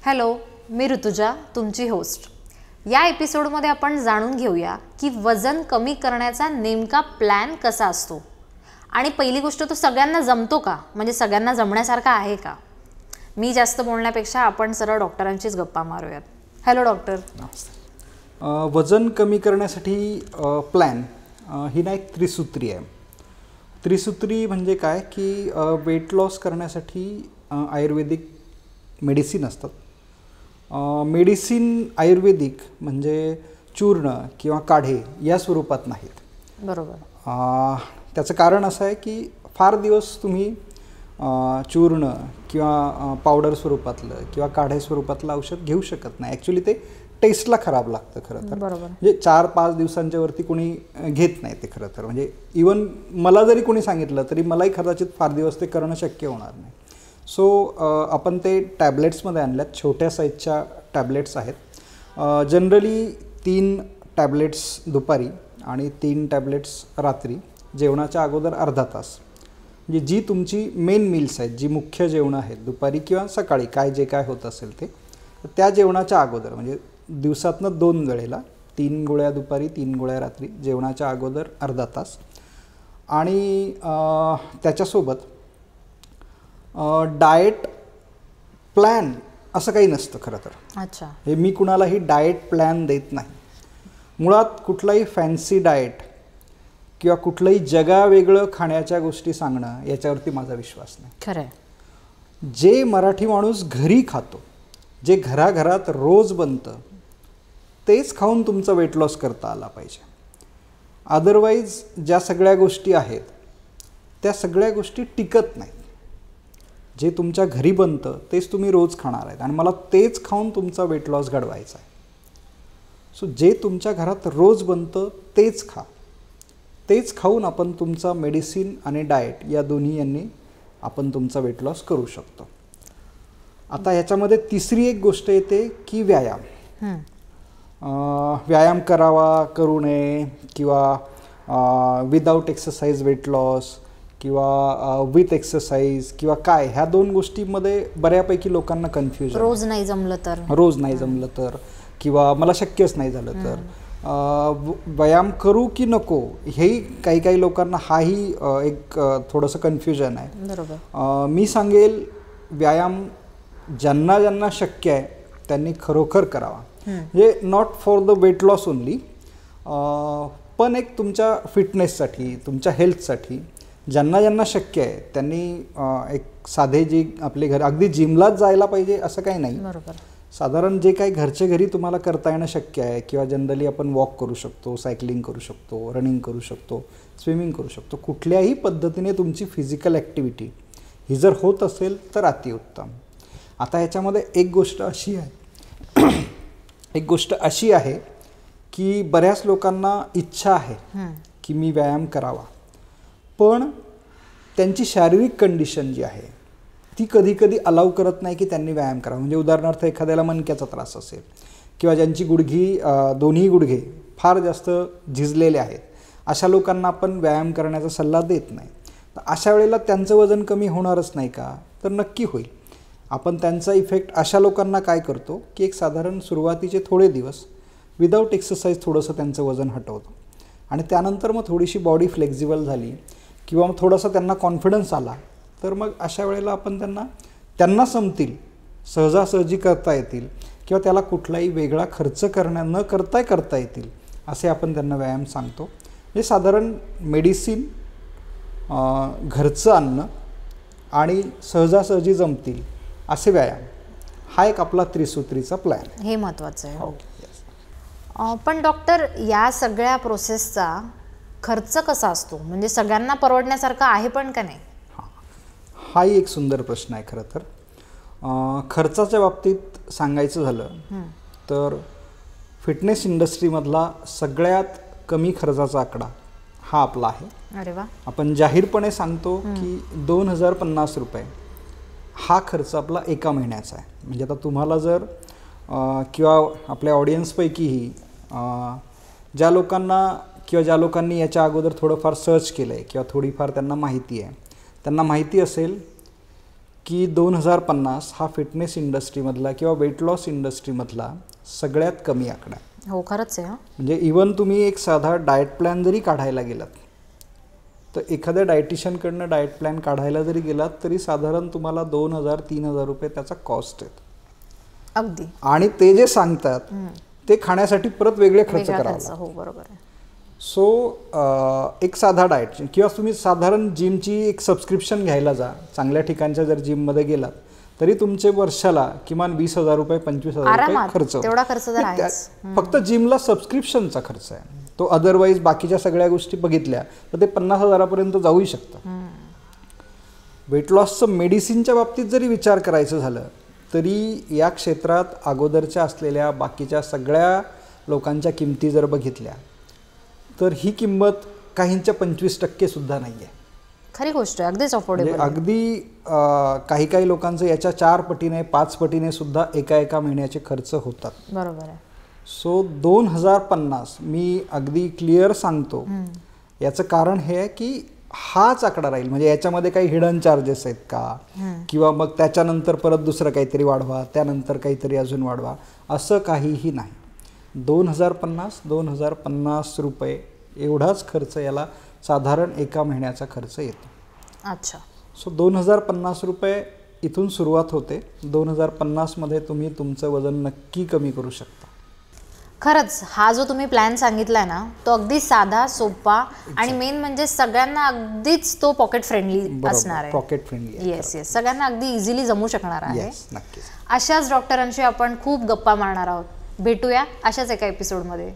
Hello, मी ऋतुजा, तुमची host. या एपिसोडमध्ये आपण जाणून घेऊया की वजन कमी करण्याचा नेमका प्लॅन कसा असतो आणि पहिली गोष्ट तो सगळ्यांना जमतो का, म्हणजे सगळ्यांना जमण्यासारखा आहे का. मी जास्त बोलण्यापेक्षा आपण सरळ डॉक्टरांचीच गप्पा मारूयात. Hello doctor. वजन कमी करण्यासाठी प्लॅन ही ना एक त्रिसूत्री आहे. त्रिसूत्री म्हणजे काय की वेट लॉस करण्यासाठी आयुर्वेदिक मेडिसिन असतात. मेडिसिन आयुर्वेदिक म्हणजे चूर्ण किंवा काढे या स्वरूपात नाहीत. बरोबर. त्याचं कारण असं आहे की फार दिवस तुम्ही चूर्ण किंवा पावडर स्वरूपातलं किंवा काढे स्वरूपातलं औषध घेऊ शकत नाही. ॲक्च्युली ते टेस्टला खराब लागतं खरं तर. बरोबर. म्हणजे 4-5 दिवसांच्या वरती कोणी घेत नाही ते खरं तर. म्हणजे इवन मला जरी कोणी सांगितलं तरी मलाही कदाचित फार दिवस ते करणं शक्य होणार नाही. सो आपण ते टॅब्लेट्समध्ये आणल्यात. छोट्या साईजच्या टॅब्लेट्स आहेत. जनरली 3 टॅब्लेट्स दुपारी आणि 3 टॅब्लेट्स रात्री जेवणाच्या अगोदर अर्धा तास. म्हणजे जी तुमची मेन मील्स आहेत, जी मुख्य जेवणं आहेत दुपारी किंवा सकाळी जे काय होत असेल ते, त्या जेवणाच्या अगोदर म्हणजे दिवसातनं 2 वेळेला 3 गोळ्या दुपारी 3 गोळ्या रात्री, जेवणाच्या अगोदर अर्धा तास. आणि त्याच्यासोबत डाएट प्लॅन असं काही नसतं खरं तर. अच्छा. हे मी कुणालाही डाएट प्लॅन देत नाही. मुळात कुठलाही फॅन्सी डाएट किंवा कुठलंही जगावेगळं खाण्याच्या गोष्टी सांगणं याच्यावरती माझा विश्वास नाही. खरं आहे. जे मराठी माणूस घरी खातो, जे घराघरात रोज बनतं, तेच खाऊन तुमचा वेट लॉस करता आला पाहिजे. अदरवाईज ज्या सगळ्या गोष्टी आहेत त्या सगळ्या गोष्टी टिकत नाहीत. जे तुमच्या घरी बनतं तेच तुम्ही रोज खाणार आहेत आणि मला तेच खाऊन तुमचा वेट लॉस घडवायचा आहे. सो जे तुमच्या घरात रोज बनतं तेच खा. तेच खाऊन आपण तुमचा मेडिसिन आणि डाएट या दोन्ही यांनी आपण तुमचा वेट लॉस करू शकतो. आता ह्याच्यामध्ये तिसरी एक गोष्ट येते की व्यायाम. व्यायाम करावा करू नये किंवा विदाऊट एक्सरसाइज वेट लॉस किंवा विथ एक्सरसाइज किंवा काय, ह्या 2 गोष्टींमध्ये बऱ्यापैकी लोकांना कन्फ्युजन. रोज नाही जमलं तर किंवा मला शक्यच नाही झालं तर व्यायाम करू की नको, हेही काही लोकांना हाही एक थोडंसं कन्फ्युजन आहे. बरोबर. मी सांगेल व्यायाम ज्यांना ज्यांना शक्य आहे त्यांनी खरोखर करावा. म्हणजे not for the weight loss only, पण एक तुमच्या फिटनेससाठी, तुमच्या हेल्थसाठी ज्यांना ज्यांना शक्य आहे त्यांनी एक साधे जी आपले घर, अगदी जिमलाच जायला पाहिजे असं काही नाही. बरोबर. साधारण जे काही घरच्या घरी तुम्हाला करता येणं शक्य आहे किंवा जनरली आपण वॉक करू शकतो, सायकलिंग करू शकतो, रनिंग करू शकतो, स्विमिंग करू शकतो. कुठल्याही पद्धतीने तुमची फिजिकल ॲक्टिव्हिटी ही जर होत असेल तर अतिउत्तम. आता ह्याच्यामध्ये एक गोष्ट अशी आहे की बऱ्याच लोकांना इच्छा आहे की मी व्यायाम करावा, पण त्यांची शारीरिक कंडिशन जी आहे ती कधी कधी अलाव करत नाही की त्यांनी व्यायाम करावा. म्हणजे उदाहरणार्थ एखाद्याला मणक्याचा त्रास असेल किंवा ज्यांची दोन्ही गुडघे फार जास्त झिजलेले आहेत, अशा लोकांना आपण व्यायाम करण्याचा सल्ला देत नाही. तर अशा वेळेला त्यांचं वजन कमी होणारच नाही का, तर नक्की होईल. आपण त्यांचा इफेक्ट अशा लोकांना काय करतो की एक साधारण सुरुवातीचे थोडे दिवस विदाऊट एक्सरसाइज थोडंसं त्यांचं वजन हटवतो आणि त्यानंतर मग थोडीशी बॉडी फ्लेक्झिबल झाली किंवा मग थोडासा त्यांना कॉन्फिडन्स आला तर मग अशा वेळेला आपण त्यांना समतील, सहजासहजी करता येतील किंवा त्याला कुठलाही वेगळा खर्च न करता येतील असे आपण त्यांना व्यायाम सांगतो. हे साधारण मेडिसिन, घरचं अन्न आणि सहजासहजी जमतील असे व्यायाम, हा एक आपला त्रिसूत्रीचा प्लॅन. हे महत्त्वाचं आहे. हो. पण डॉक्टर, या सगळ्या प्रोसेसचा खर्च कसा असतो, म्हणजे सगळ्यांना परवडण्यासारखा आहे पण का नाही? हाही एक सुंदर प्रश्न आहे खरं तर. खर्चाच्या बाबतीत सांगायचं झालं तर फिटनेस इंडस्ट्रीमधला सगळ्यात कमी खर्चाचा आकडा हा आपला आहे. अरे वा. आपण जाहीरपणे सांगतो की 2050 रुपये हा खर्च आपला एका महिन्याचा आहे. म्हणजे आता तुम्हाला जर किंवा आपल्या ऑडियन्सपैकीही ज्या लोकांनी याच्या अगोदर थोडंफार सर्च केलं आहे किंवा थोडीफार त्यांना माहिती आहे, त्यांना माहिती असेल की 2050 हा फिटनेस इंडस्ट्रीमधला किंवा वेट लॉस इंडस्ट्रीमधला सगळ्यात कमी आकडा आहे. हो खरंच आहे. म्हणजे इवन तुम्ही एक साधा डाएट प्लॅन जरी काढायला गेलात तर एखाद्या डायटिशियनकडनं डाएट प्लॅन काढायला जरी गेलात तरी साधारण तुम्हाला 2000-3000 रुपये त्याचा कॉस्ट आहे. अगदी. आणि ते जे सांगतात ते खाण्यासाठी परत वेगळे खर्च करावा. हो बरोबर आहे. सो एक साधा डाएट किंवा तुम्ही साधारण जिमची एक सबस्क्रिप्शन घ्यायला जा, चांगल्या ठिकाणच्या जर जिममध्ये गेलात तरी तुमचे वर्षाला किमान 20,000 रुपये 25,000 रुपये खर्च होतो. तेवढा खर्च तर आहेच. फक्त जिमला सबस्क्रिप्शनचा खर्च आहे तो. अदरवाईज बाकीच्या सगळ्या गोष्टी बघितल्या तर ते 50,000 जाऊही शकतं. वेट लॉसचं मेडिसिनच्या बाबतीत जरी विचार करायचं झालं तरी या क्षेत्रात अगोदरच्या असलेल्या बाकीच्या सगळ्या लोकांच्या किमती जर बघितल्या तर ही किंमत काहींच्या 25% सुद्धा नाही आहे. खरी गोष्ट आहे. अगदीच अफोर्डेबल. अगदी काही लोकांचं याच्या 4 पटीने 5 पटीने सुद्धा एका महिन्याचे खर्च होतात. बरोबर आहे. सो 2050 मी अगदी क्लिअर सांगतो. याचं कारण हे आहे की हाच आकडा राहील. म्हणजे याच्यामध्ये काही हिडन चार्जेस आहेत का किंवा मग त्याच्यानंतर परत दुसरं काहीतरी वाढवा, त्यानंतर काहीतरी अजून वाढवा, असं काहीही नाही. 2050 रुपये एवढाच खर्च याला साधारण एका महिन्याचा खर्च येतो. अच्छा. सो 2050 रुपये इथून सुरुवात होते. 2050 मध्ये तुम्ही तुमचं वजन नक्की कमी करू शकता. खरंच हा जो तुम्ही प्लॅन सांगितलाय ना तो अगदी साधा, सोपा आणि मेन म्हणजे सगळ्यांना अगदीच तो पॉकेट फ्रेंडली असणार आहे. Pocket friendly. Yes yes. सगळ्यांना अगदी इझिली जमू शकणार आहे. नक्कीच. अशाच डॉक्टरांशी आपण खूप गप्पा मारणार आहोत. भेटूया अशाच एका एपिसोडमध्ये.